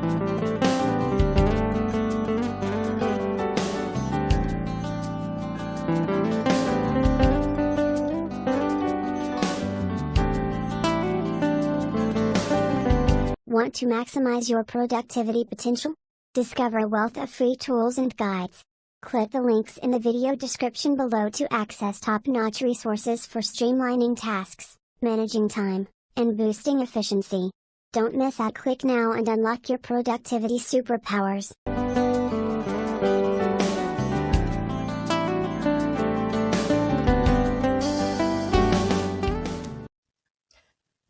Want to maximize your productivity potential? Discover a wealth of free tools and guides. Click the links in the video description below to access top-notch resources for streamlining tasks, managing time, and boosting efficiency. Don't miss out. Click now and unlock your productivity superpowers.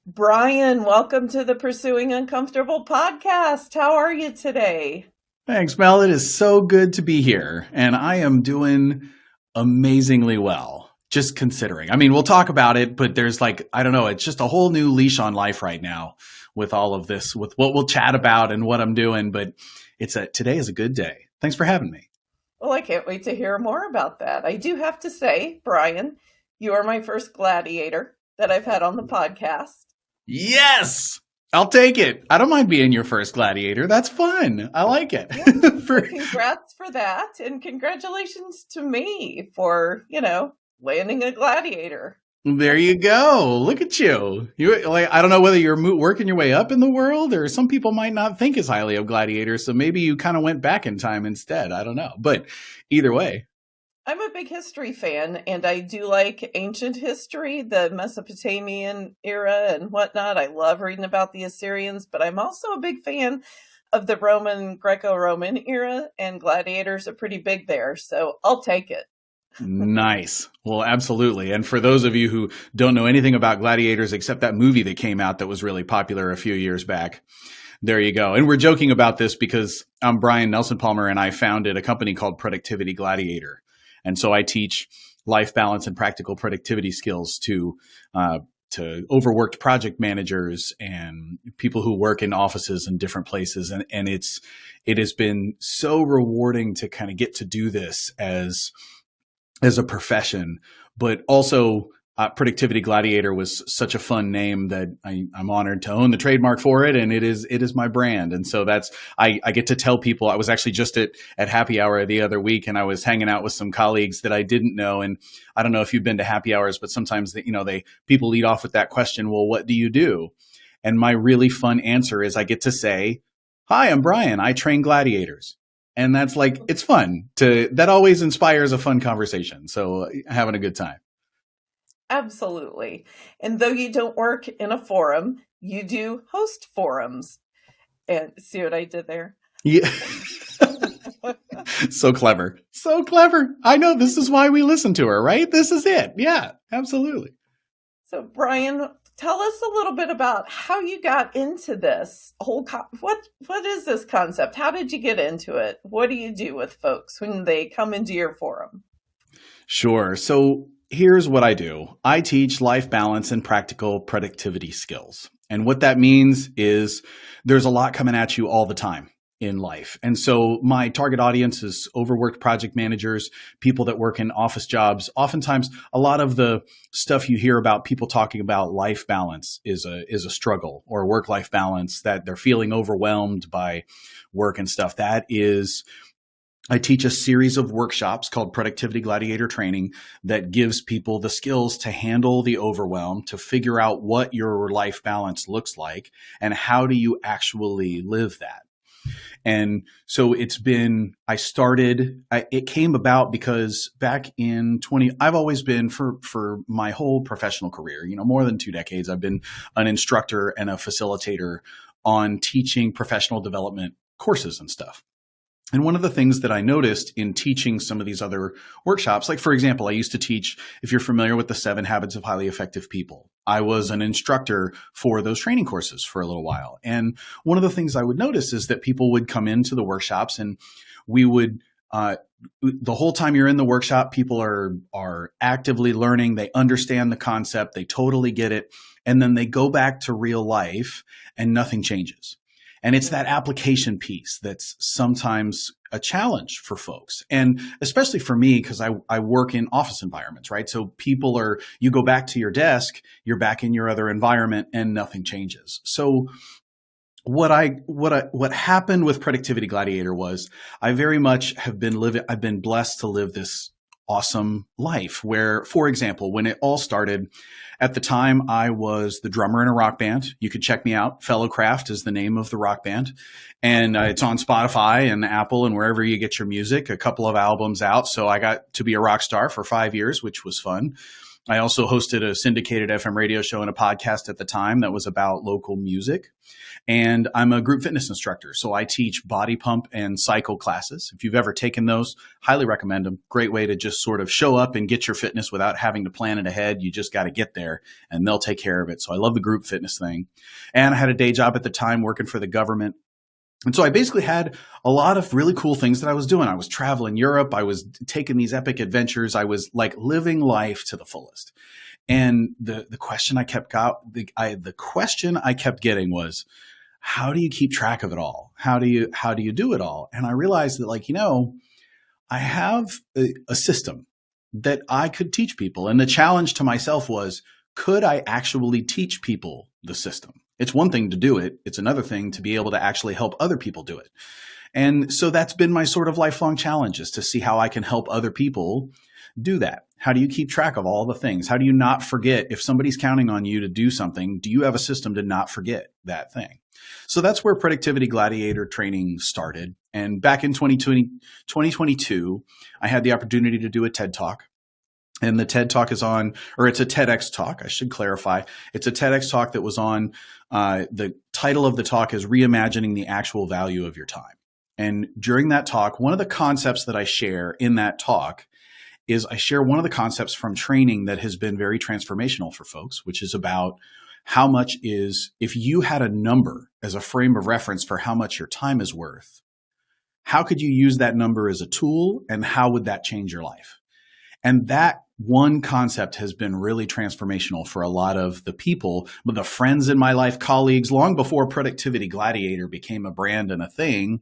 Brian, welcome to the Pursuing Uncomfortable podcast. How are you today? Thanks, Mel. It is so good to be here, and I am doing amazingly well, just considering. I mean, we'll talk about it, but there's it's just a whole new leash on life right now with all of this, with what we'll chat about and what I'm doing, but today is a good day. Thanks for having me. Well, I can't wait to hear more about that. I do have to say, Brian, you are my first gladiator that I've had on the podcast. Yes, I'll take it. I don't mind being your first gladiator. That's fun. I like it. Yeah. Congrats for that. And congratulations to me for, landing a gladiator. There you go. Look at you. I don't know whether you're working your way up in the world, or some people might not think as highly of gladiators. So maybe you kind of went back in time instead. I don't know. But either way. I'm a big history fan, and I do like ancient history, the Mesopotamian era and whatnot. I love reading about the Assyrians, but I'm also a big fan of the Greco-Roman era, and gladiators are pretty big there, so I'll take it. Nice. Well, absolutely. And for those of you who don't know anything about gladiators except that movie that came out that was really popular a few years back, there you go. And we're joking about this because I'm Brian Nelson Palmer, and I founded a company called Productivity Gladiator. And so I teach life balance and practical productivity skills to overworked project managers and people who work in offices in different places. And it has been so rewarding to kind of get to do this as a profession, but also Productivity Gladiator was such a fun name that I'm honored to own the trademark for it. And it is my brand. And so I get to tell people. I was actually just at happy hour the other week, and I was hanging out with some colleagues that I didn't know. And I don't know if you've been to happy hours, but sometimes people lead off with that question, well, what do you do? And my really fun answer is I get to say, hi, I'm Brian. I train gladiators. And that's it's fun that always inspires a fun conversation. So having a good time. Absolutely. And though you don't work in a forum, you do host forums. And see what I did there? Yeah. So clever. So clever. I know, this is why we listen to her, right? This is it. Yeah, absolutely. So Brian, tell us a little bit about how you got into this whole, what is this concept? How did you get into it? What do you do with folks when they come into your forum? Sure. So here's what I do. I teach life balance and practical productivity skills. And what that means is there's a lot coming at you all the time in life. And so my target audience is overworked project managers, people that work in office jobs. Oftentimes, a lot of the stuff you hear about people talking about life balance is a struggle, or work-life balance, that they're feeling overwhelmed by work and stuff. I teach a series of workshops called Productivity Gladiator Training that gives people the skills to handle the overwhelm, to figure out what your life balance looks like and how do you actually live that. And so it came about because back in I've always been for my whole professional career, more than 2 decades, I've been an instructor and a facilitator on teaching professional development courses and stuff. And one of the things that I noticed in teaching some of these other workshops, like for example, I used to teach, if you're familiar with the 7 Habits of Highly Effective People, I was an instructor for those training courses for a little while. And one of the things I would notice is that people would come into the workshops, and we would, the whole time you're in the workshop, people are actively learning. They understand the concept. They totally get it. And then they go back to real life and nothing changes. And it's that application piece that's sometimes a challenge for folks. And especially for me, because I work in office environments, right? So you go back to your desk, you're back in your other environment and nothing changes. So what happened with Productivity Gladiator was I very much I've been blessed to live this awesome life where, for example, when it all started, at the time I was the drummer in a rock band. You could check me out. Fellowcraft is the name of the rock band. And it's on Spotify and Apple and wherever you get your music, a couple of albums out. So I got to be a rock star for 5 years, which was fun. I also hosted a syndicated FM radio show and a podcast at the time that was about local music. And I'm a group fitness instructor. So I teach body pump and cycle classes. If you've ever taken those, highly recommend them. Great way to just sort of show up and get your fitness without having to plan it ahead. You just got to get there and they'll take care of it. So I love the group fitness thing. And I had a day job at the time working for the government. And so I basically had a lot of really cool things that I was doing. I was traveling Europe. I was taking these epic adventures. I was like living life to the fullest. And the question I kept getting was, how do you keep track of it all? How do you do it all? And I realized that I have a system that I could teach people. And the challenge to myself was, could I actually teach people the system? It's one thing to do it. It's another thing to be able to actually help other people do it. And so that's been my sort of lifelong challenge, is to see how I can help other people do that. How do you keep track of all the things? How do you not forget if somebody's counting on you to do something? Do you have a system to not forget that thing? So that's where Productivity Gladiator training started. And back in 2022, I had the opportunity to do a TED Talk. And the TED Talk is on, or it's a TEDx talk, I should clarify. It's a TEDx talk that was on, the title of the talk is Reimagining the Actual Value of Your Time. And during that talk, one of the concepts that I share in that talk is I share one of the concepts from training that has been very transformational for folks, which is about how much is, if you had a number as a frame of reference for how much your time is worth, how could you use that number as a tool and how would that change your life? And that one concept has been really transformational for a lot of the people, but the friends in my life, colleagues, long before Productivity Gladiator became a brand and a thing.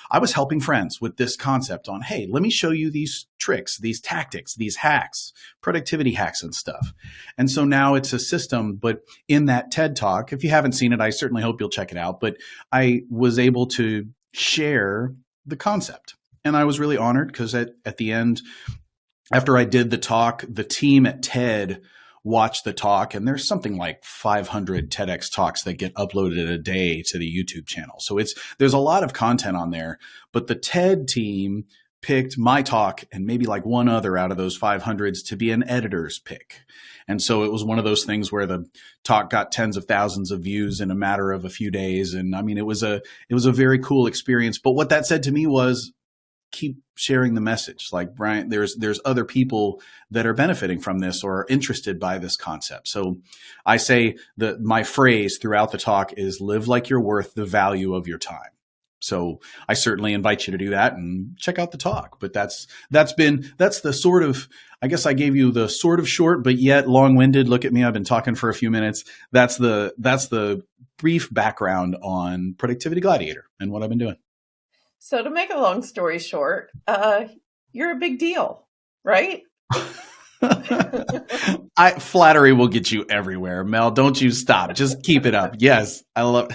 I was helping friends with this concept on, hey, let me show you these tricks, these tactics, these hacks, productivity hacks and stuff. And so now it's a system, but in that TED Talk, if you haven't seen it, I certainly hope you'll check it out. But I was able to share the concept. And I was really honored because at the end, after I did the talk, the team at TED watched the talk, and there's something like 500 TEDx talks that get uploaded a day to the YouTube channel. So there's a lot of content on there, but the TED team picked my talk and maybe like one other out of those 500s to be an editor's pick. And so it was one of those things where the talk got tens of thousands of views in a matter of a few days. And I mean, it was a very cool experience. But what that said to me was, keep sharing the message. Like, Brian, there's other people that are benefiting from this or are interested by this concept. So I say that my phrase throughout the talk is live like you're worth the value of your time. So I certainly invite you to do that and check out the talk. But that's the sort of, I guess I gave you the sort of short, but yet long-winded. Look at me. I've been talking for a few minutes. That's the brief background on Productivity Gladiator and what I've been doing. So to make a long story short, you're a big deal, right? Flattery will get you everywhere, Mel. Don't you stop. Just keep it up. Yes, I love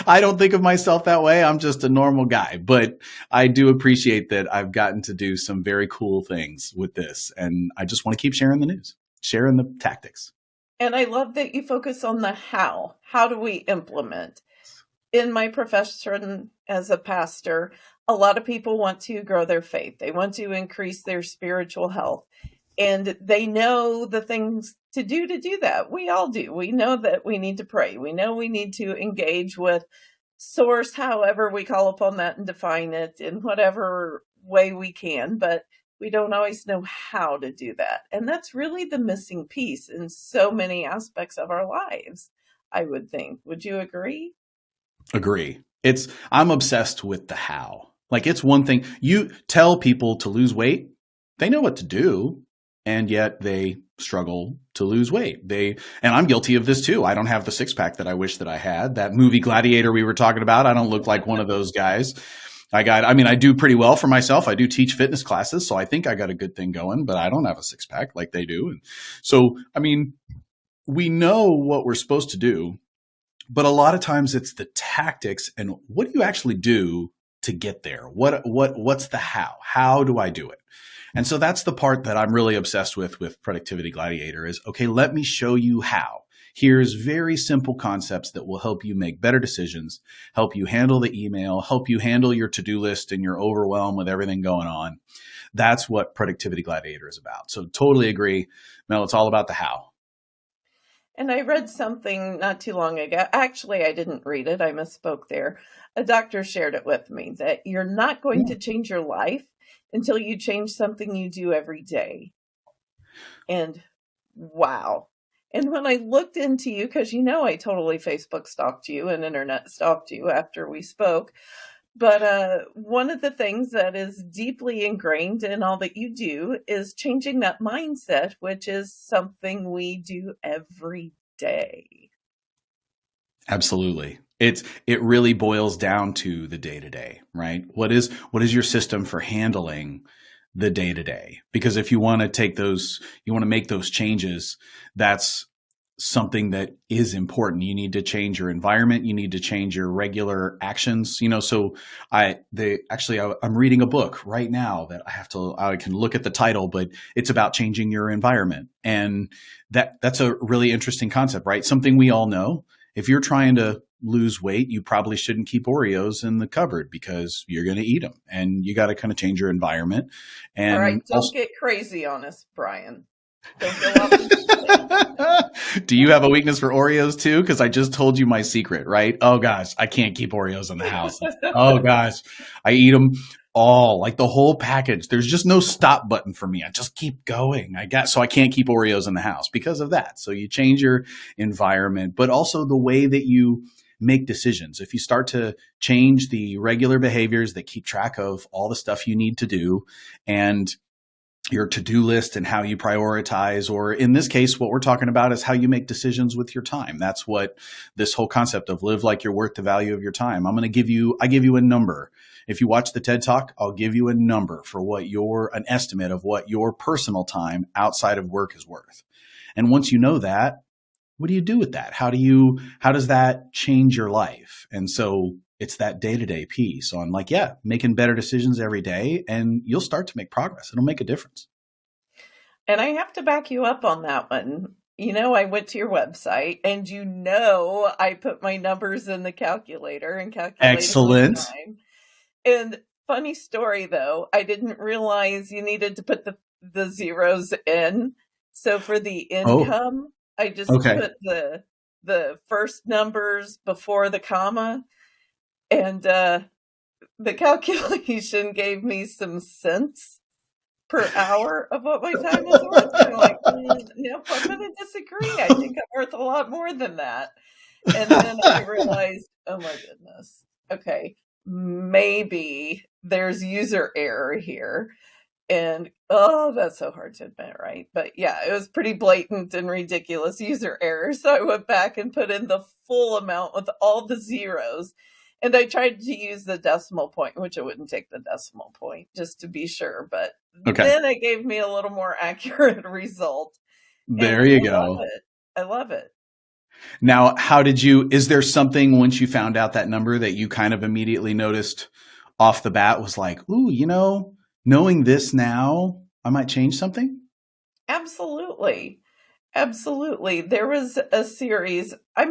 I don't think of myself that way. I'm just a normal guy, but I do appreciate that I've gotten to do some very cool things with this. And I just want to keep sharing the news, sharing the tactics. And I love that you focus on the how. How do we implement? In my profession as a pastor, a lot of people want to grow their faith. They want to increase their spiritual health. And they know the things to do that. We all do. We know that we need to pray. We know we need to engage with source, however we call upon that and define it in whatever way we can. But we don't always know how to do that. And that's really the missing piece in so many aspects of our lives, I would think. Would you agree? Agree. I'm obsessed with the how. Like, it's one thing you tell people to lose weight, they know what to do, and yet they struggle to lose weight. And I'm guilty of this too. I don't have the six pack that I wish that I had. That movie Gladiator we were talking about, I don't look like one of those guys. I do pretty well for myself. I do teach fitness classes, so I think I got a good thing going, but I don't have a six pack like they do. And so, I mean, we know what we're supposed to do, But a lot of times it's the tactics and what do you actually do to get there? What's the how? How do I do it? And so that's the part that I'm really obsessed with Productivity Gladiator is, okay, let me show you how. Here's very simple concepts that will help you make better decisions, help you handle the email, help you handle your to-do list and your overwhelm with everything going on. That's what Productivity Gladiator is about. So totally agree, Mel, it's all about the how. And I read something not too long ago. Actually, I didn't read it. I misspoke there. A doctor shared it with me that you're not going to change your life until you change something you do every day. And wow. And when I looked into you, because I totally Facebook stalked you and internet stalked you after we spoke. But one of the things that is deeply ingrained in all that you do is changing that mindset, which is something we do every day. Absolutely. It really boils down to the day-to-day, right? What is your system for handling the day-to-day? Because if you want to make those changes, that's something that is important. You need to change your environment. You need to change your regular actions. So I'm reading a book right now that I can look at the title, but it's about changing your environment. And that's a really interesting concept, right? Something we all know. If you're trying to lose weight, you probably shouldn't keep Oreos in the cupboard because you're going to eat them, and you got to kind of change your environment. And all right, don't get crazy on us, Brian. Don't go up. Do you have a weakness for Oreos too? Because I just told you my secret, right? Oh gosh, I can't keep Oreos in the house. Oh gosh, I eat them all, like the whole package. There's just no stop button for me. I just keep going. So I can't keep Oreos in the house because of that. So you change your environment, but also the way that you make decisions. If you start to change the regular behaviors that keep track of all the stuff you need to do and your to-do list and how you prioritize, or in this case, what we're talking about is how you make decisions with your time. That's what this whole concept of live like you're worth the value of your time. I give you a number. If you watch the TED Talk, I'll give you a number for an estimate of what your personal time outside of work is worth. And once you know that, what do you do with that? How does that change your life? And so it's that day-to-day piece on making better decisions every day, and you'll start to make progress. It'll make a difference. And I have to back you up on that one. I went to your website and I put my numbers in the calculator and calculated Excellent. Time. And funny story though, I didn't realize you needed to put the zeros in. So for the income, I just put the first numbers before the comma, and the calculation gave me some cents per hour of what my time is worth. I'm like, nope, I'm going to disagree. I think I'm worth a lot more than that. And then I realized, oh my goodness, okay, maybe there's user error here. And, that's so hard to admit, right? But yeah, it was pretty blatant and ridiculous user error. So I went back and put in the full amount with all the zeros. And I tried to use the decimal point, which I wouldn't take the decimal point just to be sure. But then it gave me a little more accurate result. There you go. I love it. Now, is there something once you found out that number that you kind of immediately noticed off the bat was like, ooh, knowing this now, I might change something? Absolutely. Absolutely. There was a series I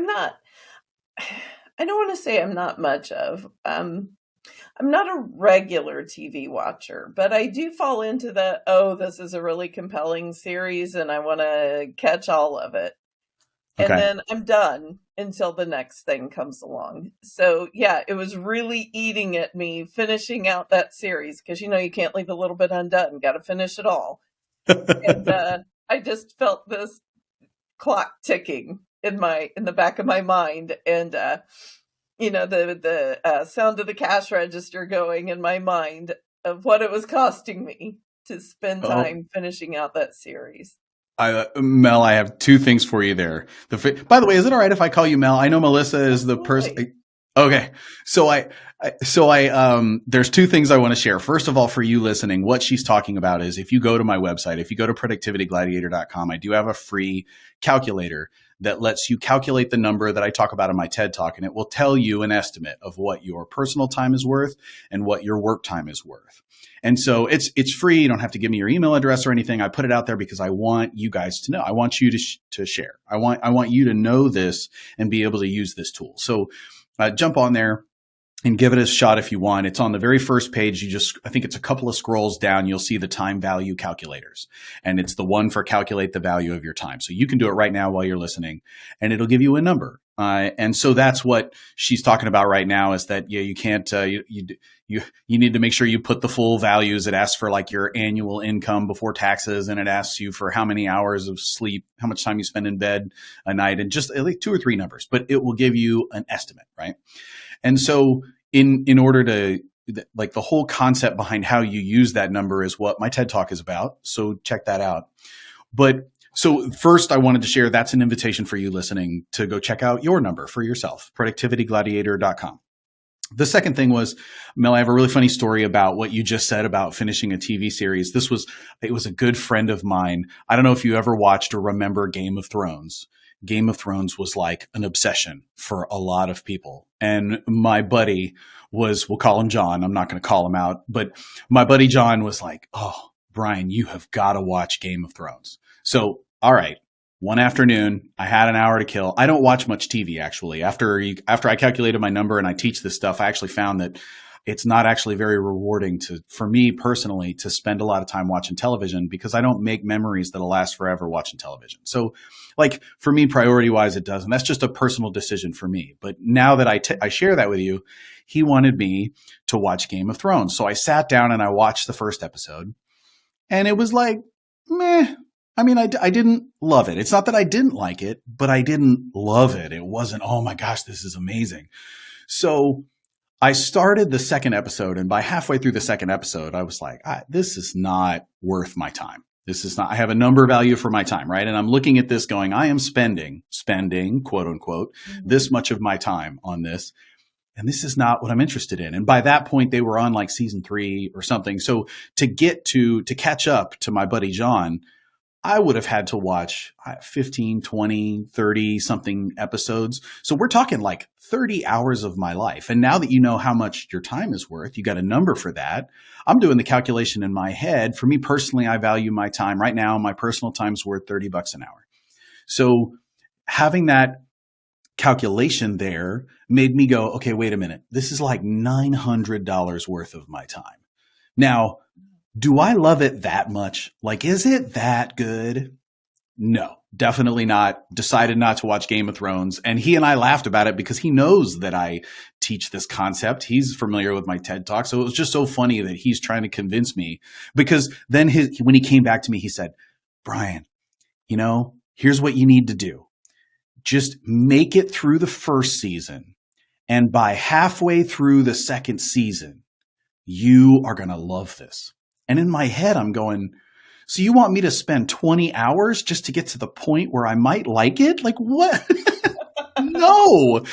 don't want to say I'm not much of. I'm not a regular TV watcher, but I do fall into this is a really compelling series and I want to catch all of it. And then I'm done until the next thing comes along. So yeah, it was really eating at me finishing out that series because you can't leave a little bit undone. Got to finish it all. And I just felt this clock ticking in the back of my mind, and the sound of the cash register going in my mind of what it was costing me to spend time finishing out that series. Mel, I have two things for you there. By the way, is it all right if I call you Mel? I know Melissa is the person. Okay. So there's two things I want to share. First of all, for you listening, what she's talking about is if you go to my website, if you go to productivitygladiator.com, I do have a free calculator that lets you calculate the number that I talk about in my TED Talk, and it will tell you an estimate of what your personal time is worth and what your work time is worth. And so it's free. You don't have to give me your email address or anything. I put it out there because I want you guys to know. I want you to share. I want you to know this and be able to use this tool. So jump on there and give it a shot if you want. It's on the very first page. I think it's a couple of scrolls down. You'll see the time value calculators, and it's the one for calculate the value of your time. So you can do it right now while you're listening, and it'll give you a number. And so that's what she's talking about right now, is that you can't, you need to make sure you put the full values. It asks for like your annual income before taxes, and it asks you for how many hours of sleep, how much time you spend in bed a night, and just like 2 or 3 numbers, but it will give you an estimate, right? And so in order to, like, the whole concept behind how you use that number is what my TED Talk is about. So check that out. But so first I wanted to share, that's an invitation for you listening to go check out your number for yourself, productivitygladiator.com. The second thing was, Mel, I have a really funny story about what you just said about finishing a TV series. It was a good friend of mine. I don't know if you ever watched or remember Game of Thrones. Game of Thrones was like an obsession for a lot of people. And my buddy we'll call him John. I'm not going to call him out, but my buddy John was like, "Oh, Brian, you have got to watch Game of Thrones." So, all right. One afternoon, I had an hour to kill. I don't watch much TV, actually. After I calculated my number and I teach this stuff, I actually found that it's not actually very rewarding for me personally to spend a lot of time watching television, because I don't make memories that'll last forever watching television. So, like, for me, priority-wise, it doesn't. That's just a personal decision for me. But now that I share that with you, he wanted me to watch Game of Thrones. So I sat down and I watched the first episode, and it was like, meh. I mean, I didn't love it. It's not that I didn't like it, but I didn't love it. It wasn't, oh my gosh, this is amazing. So I started the second episode, and by halfway through the second episode, I was like, this is not worth my time. This is not, I have a number value for my time, right? And I'm looking at this going, I am spending, quote unquote, this much of my time on this. And this is not what I'm interested in. And by that point, they were on like season 3 or something. So to catch up to my buddy John, I would have had to watch 15, 20, 30 something episodes. So we're talking like 30 hours of my life. And now that you know how much your time is worth, you got a number for that. I'm doing the calculation in my head. For me personally, I value my time right now. My personal time's worth $30 an hour. So having that calculation there made me go, okay, wait a minute. This is like $900 worth of my time. Now, do I love it that much? Like, is it that good? No, definitely not. Decided not to watch Game of Thrones. And he and I laughed about it because he knows that I teach this concept. He's familiar with my TED Talk. So it was just so funny that he's trying to convince me, because then when he came back to me, he said, Brian, here's what you need to do. Just make it through the first season. And by halfway through the second season, you are going to love this. And in my head, I'm going, so you want me to spend 20 hours just to get to the point where I might like it? Like, what? No,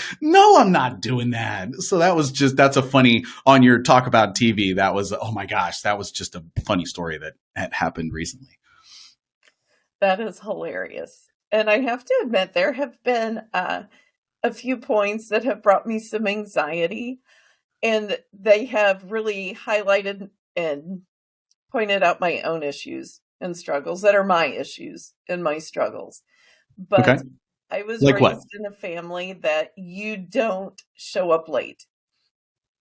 I'm not doing that. So that's a funny, on your talk about TV, that was, oh my gosh, that was just a funny story that had happened recently. That is hilarious. And I have to admit, there have been a few points that have brought me some anxiety, and they have really highlighted and pointed out my own issues and struggles that are my issues and my struggles. But okay. I was raised in a family that you don't show up late.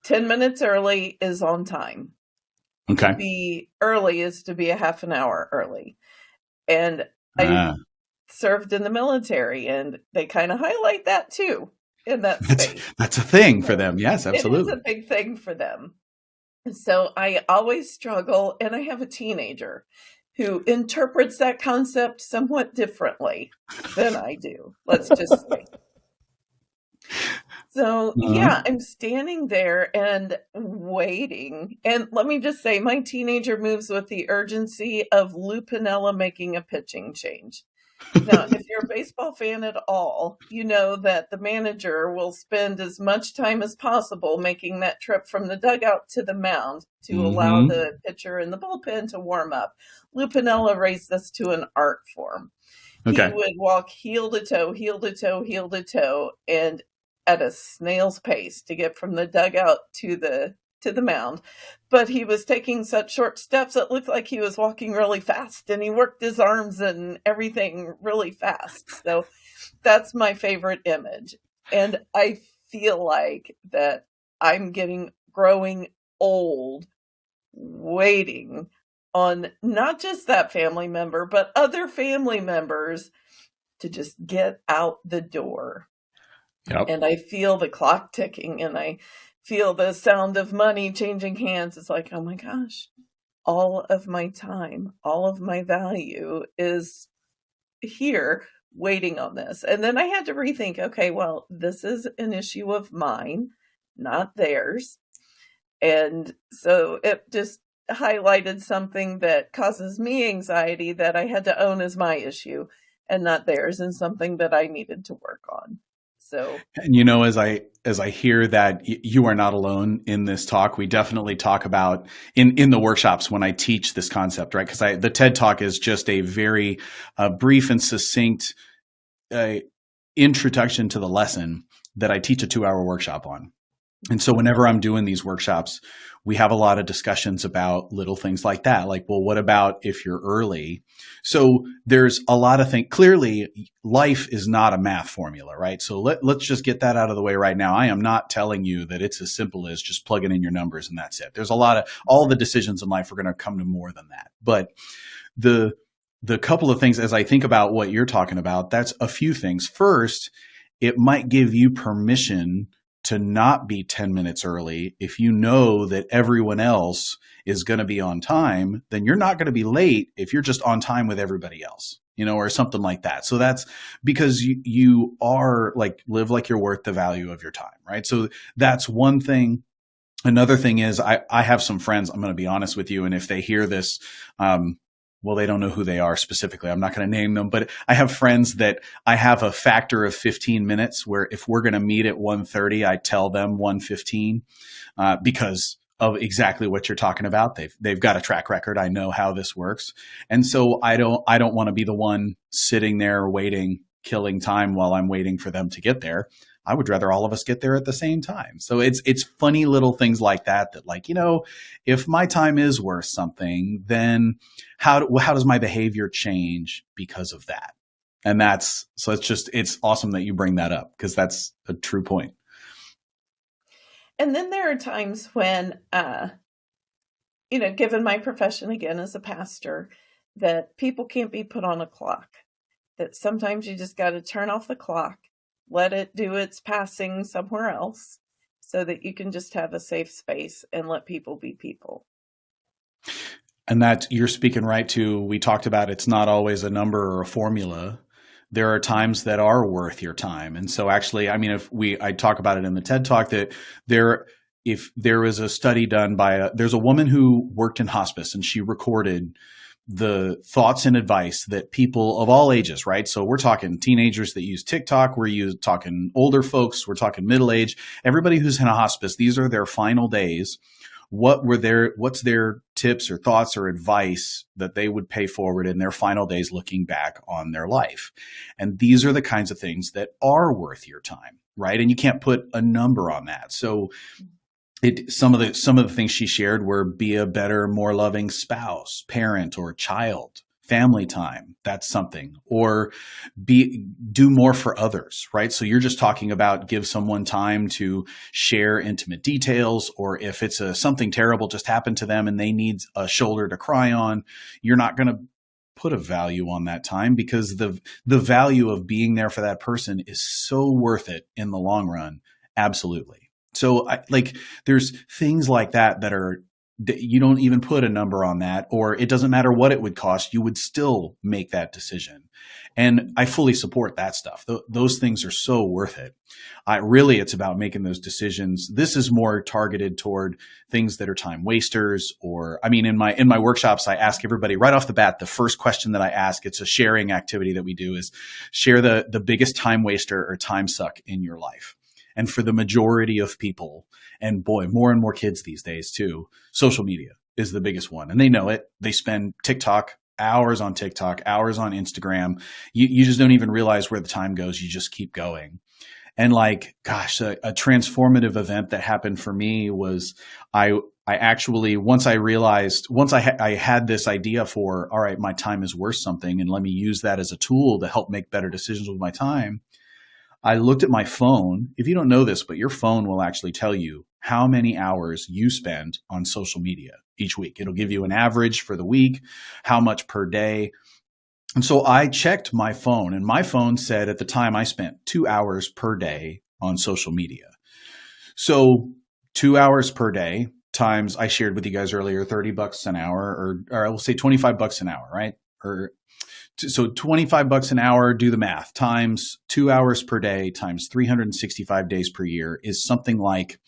10 minutes early is on time. Okay. To be early is to be a half an hour early. And I served in the military, and they kind of highlight that too in that space. That's a thing for them. Yes, absolutely. It is a big thing for them. So I always struggle, and I have a teenager who interprets that concept somewhat differently than I do. Let's just say. So, yeah, I'm standing there and waiting. And let me just say, my teenager moves with the urgency of Lou Piniella making a pitching change. Now, if you're a baseball fan at all, you know that the manager will spend as much time as possible making that trip from the dugout to the mound to allow the pitcher in the bullpen to warm up. Lou Piniella raised this to an art form. He Okay. would walk heel to toe, heel to toe, heel to toe, and at a snail's pace to get from the dugout to the mound. But he was taking such short steps it looked like he was walking really fast, and he worked his arms and everything really fast. So that's my favorite image. And I feel like that I'm growing old waiting on not just that family member, but other family members to just get out the door. Yep. And I feel the clock ticking and I feel the sound of money changing hands. It's like, oh my gosh, all of my time, all of my value is here waiting on this. And then I had to rethink, okay, well, this is an issue of mine, not theirs. And so it just highlighted something that causes me anxiety that I had to own as my issue and not theirs, and something that I needed to work on. So, And as I hear that you are not alone in this talk, we definitely talk about in the workshops when I teach this concept, right? Because the TED Talk is just a very brief and succinct introduction to the lesson that I teach a 2-hour workshop on. And so whenever I'm doing these workshops, we have a lot of discussions about little things like that. Like, well, what about if you're early? So there's a lot of things. Clearly, life is not a math formula, right? So let's just get that out of the way right now. I am not telling you that it's as simple as just plugging in your numbers and that's it. There's all the decisions in life are going to come to more than that. But the couple of things, as I think about what you're talking about, that's a few things. First, it might give you permission to not be 10 minutes early. If you know that everyone else is going to be on time, then you're not going to be late if you're just on time with everybody else, or something like that. So that's because you are live like you're worth the value of your time, right? So that's one thing. Another thing is I have some friends, I'm going to be honest with you. And if they hear this, well, they don't know who they are specifically. I'm not going to name them, but I have friends that I have a factor of 15 minutes where if we're going to meet at 1:30, I tell them 1:15 because of exactly what you're talking about. They've got a track record. I know how this works. And so I don't want to be the one sitting there waiting, killing time while I'm waiting for them to get there. I would rather all of us get there at the same time. So it's funny little things like that if my time is worth something, then how does my behavior change because of that? And it's awesome that you bring that up because that's a true point. and then there are times when, given my profession again as a pastor, that people can't be put on a clock, that sometimes you just got to turn off the clock, let it do its passing somewhere else so that you can just have a safe space and let people be people. And that you're speaking right to, we talked about it's not always a number or a formula. There are times that are worth your time. And so actually, I talk about it in the TED Talk that if there was a study done there's a woman who worked in hospice and she recorded the thoughts and advice that people of all ages, right? So we're talking teenagers that use TikTok, we're talking older folks, we're talking middle age, everybody who's in a hospice, these are their final days. What's their tips or thoughts or advice that they would pay forward in their final days looking back on their life? And these are the kinds of things that are worth your time, right? And you can't put a number on that. So some of the things she shared were be a better, more loving spouse, parent, or child, family time. That's something. Or do more for others, right? So you're just talking about give someone time to share intimate details, or if it's something terrible just happened to them and they need a shoulder to cry on, you're not going to put a value on that time because the value of being there for that person is so worth it in the long run. Absolutely. So there's things like that that you don't even put a number on that, or it doesn't matter what it would cost, you would still make that decision. And I fully support that stuff. Those things are so worth it. It's about making those decisions. This is more targeted toward things that are time wasters, in my workshops, I ask everybody right off the bat, the first question that I ask, it's a sharing activity that we do, is share the biggest time waster or time suck in your life. And for the majority of people, and boy, more and more kids these days too, social media is the biggest one. And they know it. They spend TikTok hours on TikTok, hours on Instagram. You just don't even realize where the time goes. You just keep going. And like, gosh, a transformative event that happened for me was I actually, once I had this idea for, all right, my time is worth something and let me use that as a tool to help make better decisions with my time. I looked at my phone. If you don't know this, but your phone will actually tell you how many hours you spend on social media each week. It'll give you an average for the week, how much per day. And so I checked my phone, and my phone said at the time I spent 2 hours per day on social media. So 2 hours per day times, I shared with you guys earlier, $30 an hour, or I will say $25 an hour, right? So $25 an hour, do the math, times 2 hours per day times 365 days per year is something like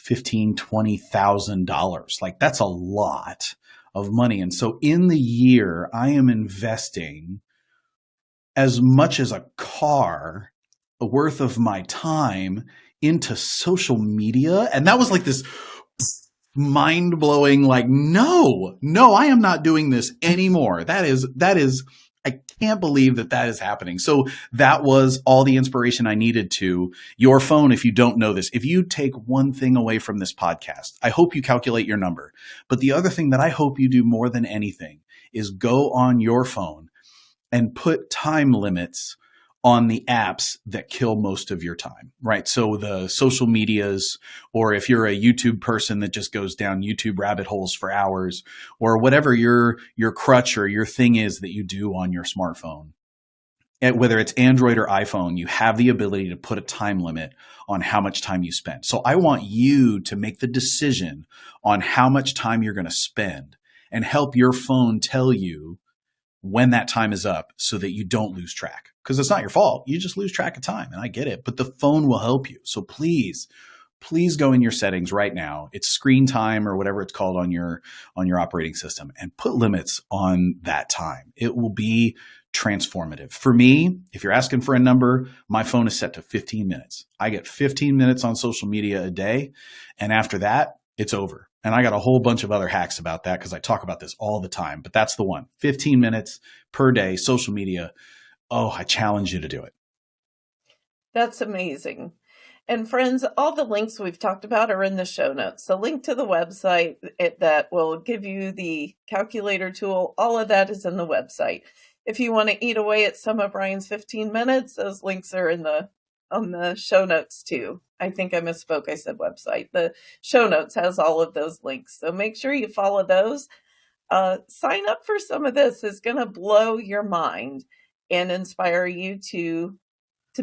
$15,000, $20,000. Like, that's a lot of money. And so in the year, I am investing as much as a car worth of my time into social media. And that was like this mind blowing, like, no, I am not doing this anymore. That is, I can't believe that is happening. So that was all the inspiration I needed to your phone. If you don't know this, if you take one thing away from this podcast, I hope you calculate your number. But the other thing that I hope you do more than anything is go on your phone and put time limits on the apps that kill most of your time, right? So the social medias, or if you're a YouTube person that just goes down YouTube rabbit holes for hours, or whatever your crutch or your thing is that you do on your smartphone, whether it's Android or iPhone, you have the ability to put a time limit on how much time you spend. So I want you to make the decision on how much time you're going to spend and help your phone tell you when that time is up so that you don't lose track. Because it's not your fault. You just lose track of time, and I get it. But the phone will help you. So please go in your settings right now. It's screen time or whatever it's called on your operating system, and put limits on that time. It will be transformative. For me, if you're asking for a number, my phone is set to 15 minutes. I get 15 minutes on social media a day, and after that, it's over. And I got a whole bunch of other hacks about that because I talk about this all the time, but that's the one. 15 minutes per day, social media. Oh, I challenge you to do it. That's amazing. And friends, all the links we've talked about are in the show notes. So link to the website that will give you the calculator tool. All of that is in the website. If you want to eat away at some of Brian's 15 minutes, those links are on the show notes too. I think I misspoke. I said website. The show notes has all of those links. So make sure you follow those. Sign up for some of this. It's going to blow your mind and inspire you to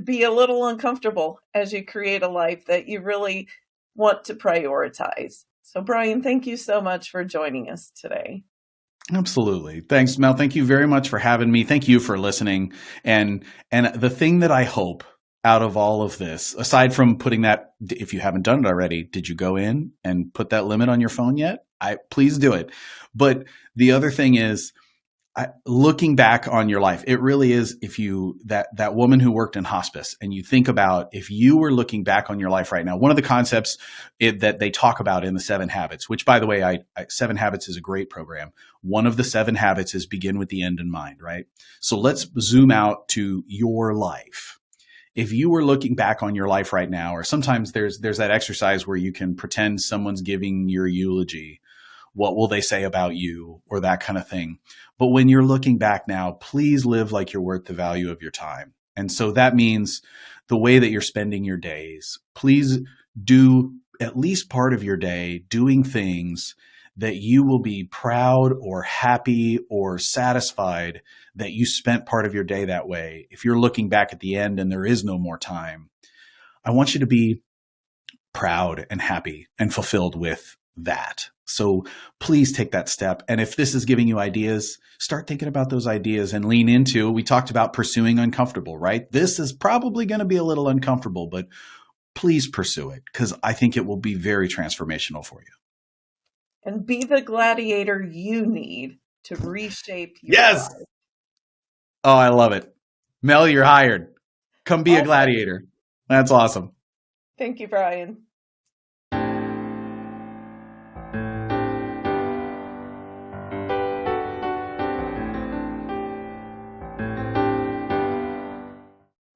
be a little uncomfortable as you create a life that you really want to prioritize. So Brian, thank you so much for joining us today. Absolutely. Thanks, Mel. Thank you very much for having me. Thank you for listening. And the thing that I hope out of all of this, aside from putting that, if you haven't done it already, did you go in and put that limit on your phone yet? Please do it. But the other thing is, looking back on your life, it really is, if you, that woman who worked in hospice, and you think about, if you were looking back on your life right now, one of the concepts that they talk about in the 7 Habits, which, by the way, 7 Habits is a great program. One of the 7 habits is begin with the end in mind, right? So let's zoom out to your life. If you were looking back on your life right now, or sometimes there's that exercise where you can pretend someone's giving your eulogy. What will they say about you, or that kind of thing. But when you're looking back now, please live like you're worth the value of your time. And so that means the way that you're spending your days, please do at least part of your day doing things that you will be proud or happy or satisfied that you spent part of your day that way. If you're looking back at the end and there is no more time, I want you to be proud and happy and fulfilled with that. So please take that step. And if this is giving you ideas, start thinking about those ideas and lean into, we talked about pursuing uncomfortable, right? This is probably going to be a little uncomfortable, but please pursue it, because I think it will be very transformational for you. And be the gladiator you need to reshape your Yes. life. Oh, I love it. Mel, you're hired. Come be a gladiator. That's awesome. Thank you, Brian.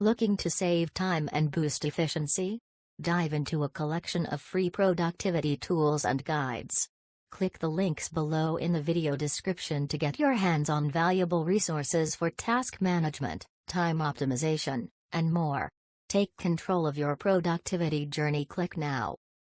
Looking to save time and boost efficiency? Dive into a collection of free productivity tools and guides. Click the links below in the video description to get your hands on valuable resources for task management, time optimization, and more. Take control of your productivity journey. Click now.